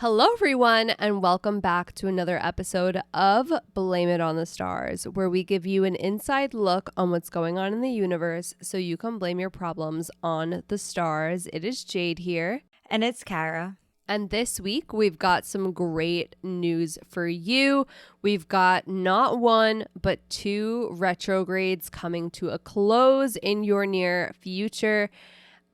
Hello, everyone, and welcome back to another episode of Blame It on the Stars, where we give you an inside look on what's going on in the universe so you can blame your problems on the stars. It is Jade here. And it's Kara. And this week, we've got some great news for you. We've got not one, but two retrogrades coming to a close in your near future.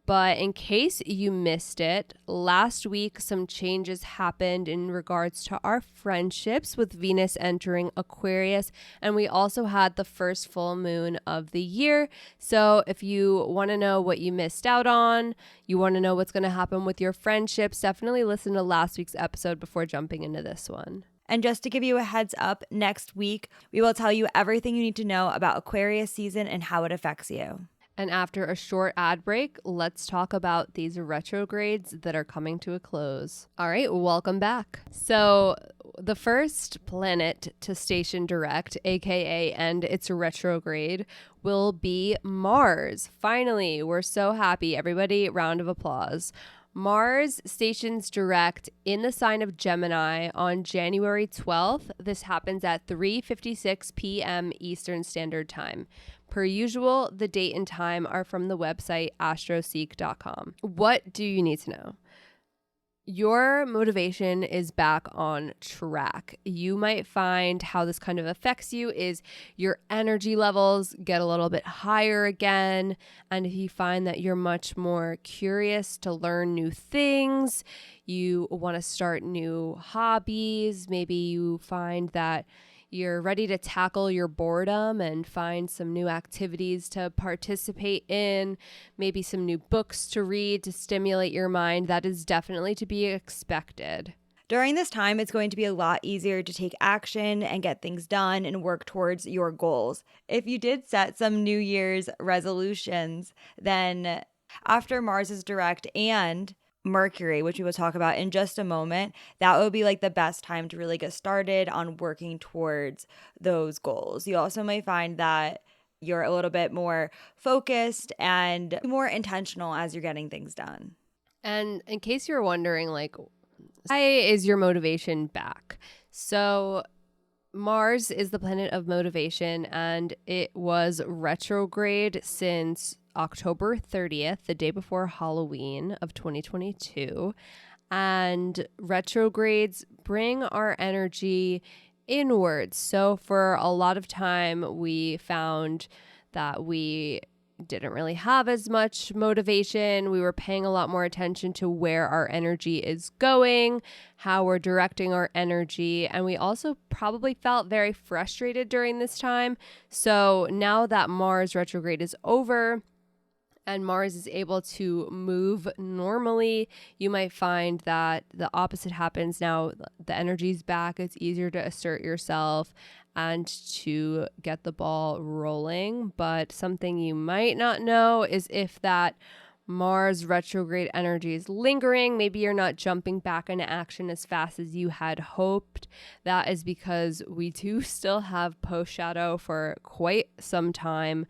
But in case you missed it, last week some changes happened in regards to our friendships with Venus entering Aquarius, and we also had the first full moon of the year. So if you want to know what you missed out on, you want to know what's going to happen with your friendships, definitely listen to last week's episode before jumping into this one. And just to give you a heads up, next week we will tell you everything you need to know about Aquarius season and how it affects you. And after a short ad break, let's talk about these retrogrades that are coming to a close. All right, welcome back. So the first planet to station direct, aka end its retrograde, will be Mars. Finally, we're so happy. Everybody, round of applause. Mars stations direct in the sign of Gemini on January 12th. This happens at 3:56 p.m. Eastern Standard Time. Per usual, the date and time are from the website astroseek.com. What do you need to know? Your motivation is back on track. You might find how this kind of affects you is your energy levels get a little bit higher again. And if you find that you're much more curious to learn new things, you want to start new hobbies, maybe you find that you're ready to tackle your boredom and find some new activities to participate in, maybe some new books to read to stimulate your mind. That is definitely to be expected. During this time, it's going to be a lot easier to take action and get things done and work towards your goals. If you did set some New Year's resolutions, then after Mars is direct and Mercury, which we will talk about in just a moment, that would be like the best time to really get started on working towards those goals. You also might find that you're a little bit more focused and more intentional as you're getting things done. And in case you're wondering, like, why is your motivation back? So Mars is the planet of motivation, and it was retrograde since October 30th, the day before Halloween of 2022. And retrogrades bring our energy inwards. So for a lot of time, we found that we didn't really have as much motivation. We were paying a lot more attention to where our energy is going, how we're directing our energy, and we also probably felt very frustrated during this time. So now that Mars retrograde is over and Mars is able to move normally, you might find that the opposite happens. Now the energy's back, it's easier to assert yourself and to get the ball rolling. But something you might not know is if that Mars retrograde energy is lingering, maybe you're not jumping back into action as fast as you had hoped. That is because we do still have post shadow for quite some time.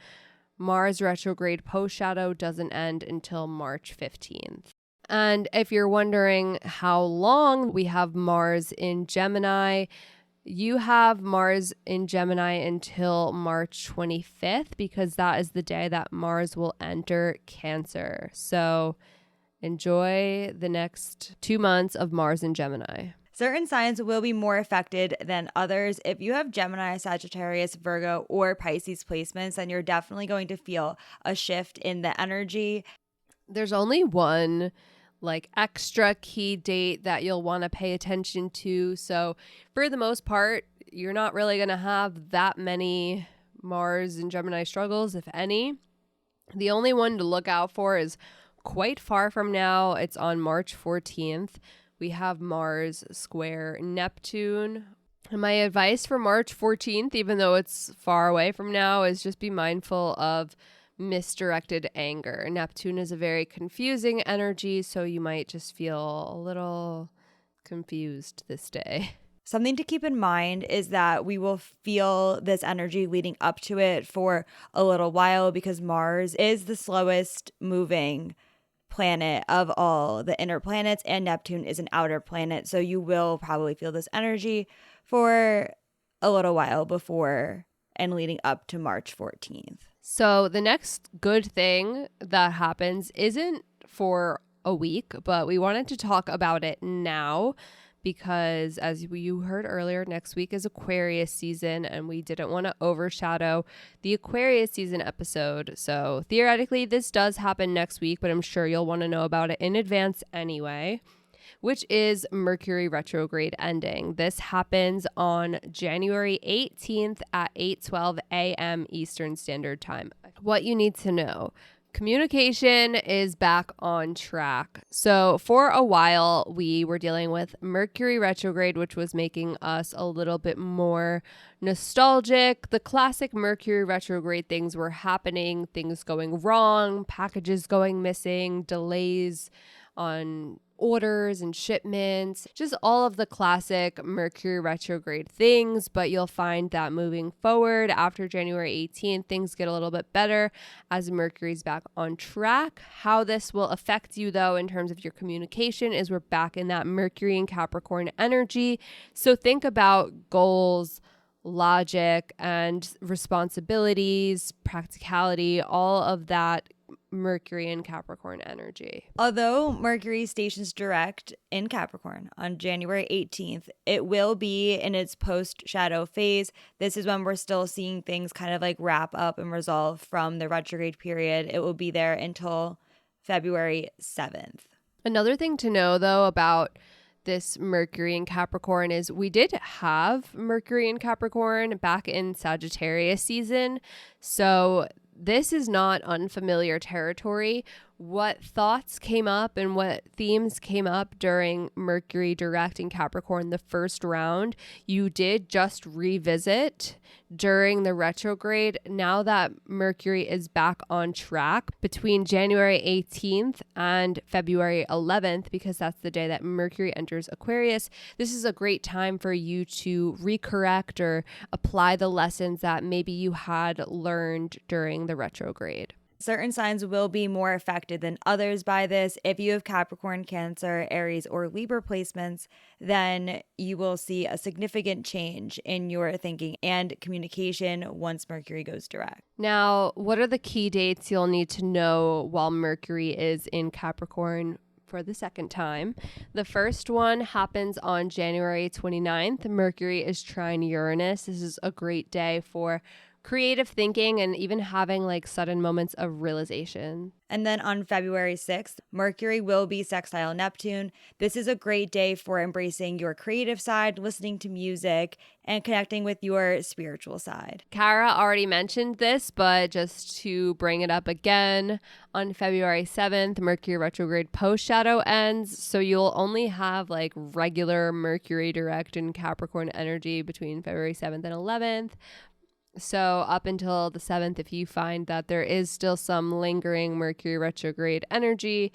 Mars retrograde post shadow doesn't end until March 15th. And if you're wondering how long we have Mars in Gemini, you have Mars in Gemini until March 25th because that is the day that Mars will enter Cancer. So enjoy the next 2 months of Mars in Gemini. Certain signs will be more affected than others. If you have Gemini, Sagittarius, Virgo, or Pisces placements, then you're definitely going to feel a shift in the energy. There's only one extra key date that you'll want to pay attention to. So for the most part, you're not really going to have that many Mars and Gemini struggles, if any. The only one to look out for is quite far from now. It's on March 14th. We have Mars square Neptune. And my advice for March 14th, even though it's far away from now, is just be mindful of misdirected anger. Neptune is a very confusing energy, so you might just feel a little confused this day. Something to keep in mind is that we will feel this energy leading up to it for a little while because Mars is the slowest moving planet of all the inner planets, and Neptune is an outer planet. So you will probably feel this energy for a little while before and leading up to March 14th. So the next good thing that happens isn't for a week, but we wanted to talk about it now because, as you heard earlier, next week is Aquarius season, and we didn't want to overshadow the Aquarius season episode. So theoretically, this does happen next week, but I'm sure you'll want to know about it in advance anyway, which is Mercury retrograde ending. This happens on January 18th at 8:12 a.m. Eastern Standard Time. What you need to know. Communication is back on track. So for a while, we were dealing with Mercury retrograde, which was making us a little bit more nostalgic. The classic Mercury retrograde things were happening, things going wrong, packages going missing, delays on orders and shipments, just all of the classic Mercury retrograde things. But you'll find that moving forward after January 18th, things get a little bit better as Mercury's back on track. How this will affect you, though, in terms of your communication is we're back in that Mercury and Capricorn energy. So think about goals, logic, and responsibilities, practicality, all of that Mercury and Capricorn energy. Although Mercury stations direct in Capricorn on January 18th, it will be in its post-shadow phase. This is when we're still seeing things kind of like wrap up and resolve from the retrograde period. It will be there until February 7th. Another thing to know, though, about this Mercury in Capricorn is we did have Mercury in Capricorn back in Sagittarius season. So this is not unfamiliar territory. What thoughts came up and what themes came up during Mercury direct in Capricorn the first round, you did just revisit during the retrograde. Now that Mercury is back on track between January 18th and February 11th, because that's the day that Mercury enters Aquarius, this is a great time for you to recorrect or apply the lessons that maybe you had learned during the retrograde. Certain signs will be more affected than others by this. If you have Capricorn, Cancer, Aries, or Libra placements, then you will see a significant change in your thinking and communication once Mercury goes direct. Now, what are the key dates you'll need to know while Mercury is in Capricorn for the second time? The first one happens on January 29th. Mercury is trine Uranus. This is a great day for creative thinking and even having like sudden moments of realization. And then on February 6th, Mercury will be sextile Neptune. This is a great day for embracing your creative side, listening to music, and connecting with your spiritual side. Kara already mentioned this, but just to bring it up again, on February 7th, Mercury retrograde post-shadow ends. So you'll only have like regular Mercury direct and Capricorn energy between February 7th and 11th. So up until the 7th, if you find that there is still some lingering Mercury retrograde energy,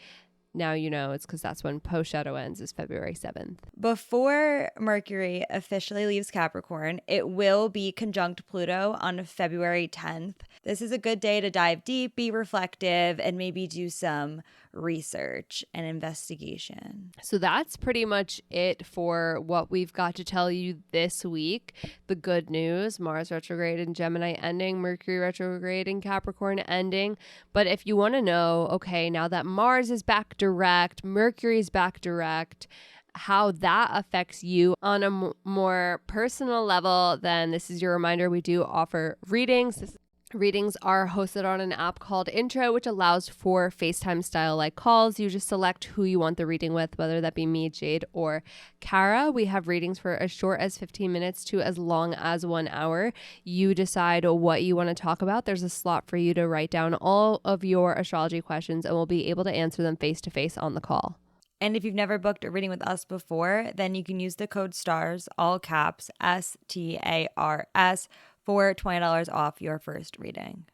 now you know it's because that's when post-shadow ends is February 7th. Before Mercury officially leaves Capricorn, it will be conjunct Pluto on February 10th. This is a good day to dive deep, be reflective, and maybe do some research and investigation. So that's pretty much it for what we've got to tell you this week. The good news, Mars retrograde in Gemini ending, Mercury retrograde in Capricorn ending. But if you want to know, okay, now that Mars is back direct, Mercury's back direct, how that affects you on a more personal level, then this is your reminder. We do offer readings. Readings are hosted on an app called Intro, which allows for FaceTime style like calls. You just select who you want the reading with, whether that be me, Jade, or Kara. We have readings for as short as 15 minutes to as long as 1 hour. You decide what you want to talk about. There's a slot for you to write down all of your astrology questions, and we'll be able to answer them face to face on the call. And if you've never booked a reading with us before, then you can use the code STARS, all caps, STARS, for $20 off your first reading.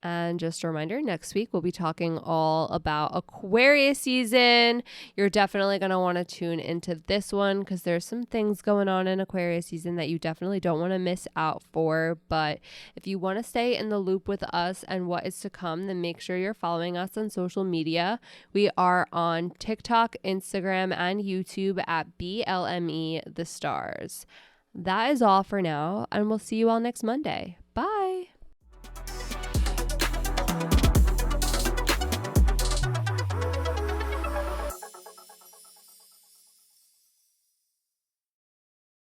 And just a reminder, next week we'll be talking all about Aquarius season. You're definitely going to want to tune into this one because there's some things going on in Aquarius season that you definitely don't want to miss out for. But if you want to stay in the loop with us and what is to come, then make sure you're following us on social media. We are on TikTok, Instagram, and YouTube at BLME The Stars. That is all for now, and we'll see you all next Monday.